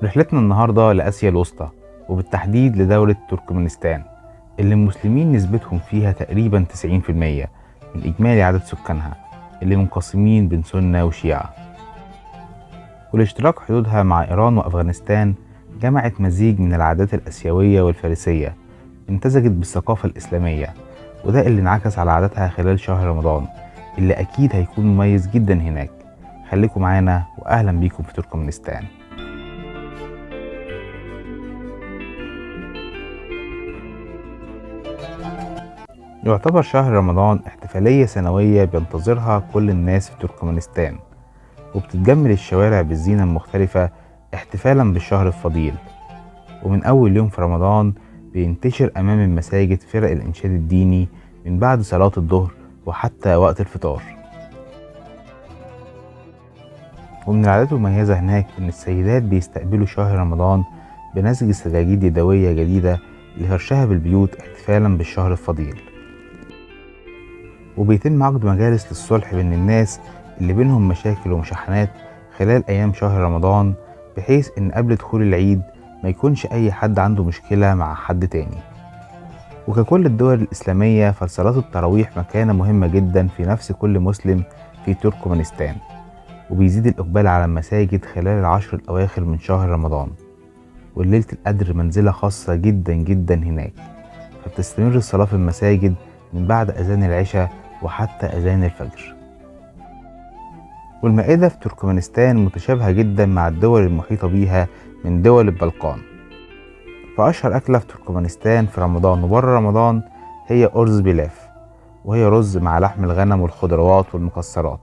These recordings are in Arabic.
رحلتنا النهاردة لآسيا الوسطى، وبالتحديد لدولة تركمانستان اللي المسلمين نسبتهم فيها تقريبا 90% من إجمالي عدد سكانها، اللي منقسمين بين سنة وشيعة. والاشتراك حدودها مع إيران وأفغانستان جمعت مزيج من العادات الآسيوية والفارسية امتزجت بالثقافة الإسلامية، وده اللي انعكس على عاداتها خلال شهر رمضان اللي أكيد هيكون مميز جدا هناك. خليكم معانا وأهلا بيكم في تركمانستان. يعتبر شهر رمضان احتفالية سنوية بينتظرها كل الناس في تركمانستان، وبتتجمل الشوارع بالزينة المختلفة احتفالا بالشهر الفضيل. ومن أول يوم في رمضان بينتشر أمام المساجد فرق الإنشاد الديني من بعد صلاة الظهر وحتى وقت الفطار. ومن العادات المميزة هناك إن السيدات بيستقبلوا شهر رمضان بنسج سجاجيد يدوية جديدة لفرشها بالبيوت احتفالا بالشهر الفضيل. وبيتم عقد مجالس للصلح بين الناس اللي بينهم مشاكل ومشاحنات خلال أيام شهر رمضان، بحيث إن قبل دخول العيد ما يكونش أي حد عنده مشكلة مع حد تاني. وككل الدول الإسلامية فصلاة التراويح مكانة مهمة جدا في نفس كل مسلم في تركمانستان، وبيزيد الإقبال على المساجد خلال العشر الأواخر من شهر رمضان. وليلة القدر منزلة خاصة جدا جدا هناك، فبتستمر الصلاة في المساجد من بعد أذان العشاء وحتى أذان الفجر. والمائدة في تركمانستان متشابهة جدا مع الدول المحيطة بيها من دول البلقان. فأشهر أكلة في تركمانستان في رمضان وبره رمضان هي أرز بيلاف، وهي رز مع لحم الغنم والخضروات والمكسرات،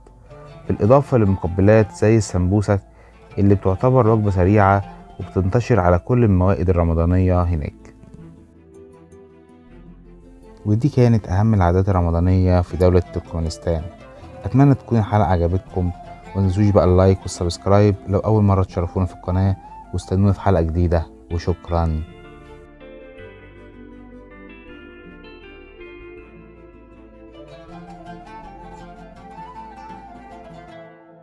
بالإضافة لمقبلات زي السمبوسك اللي بتعتبر وجبة سريعة وبتنتشر على كل الموائد الرمضانية هناك. ودي كانت أهم العادات الرمضانية في دولة تركمانستان. أتمنى تكون الحلقة عجبتكم، ومتنسوش بقى اللايك والسبسكرايب لو أول مرة تشرفونا في القناة، واستنونا في حلقة جديدة، وشكرا.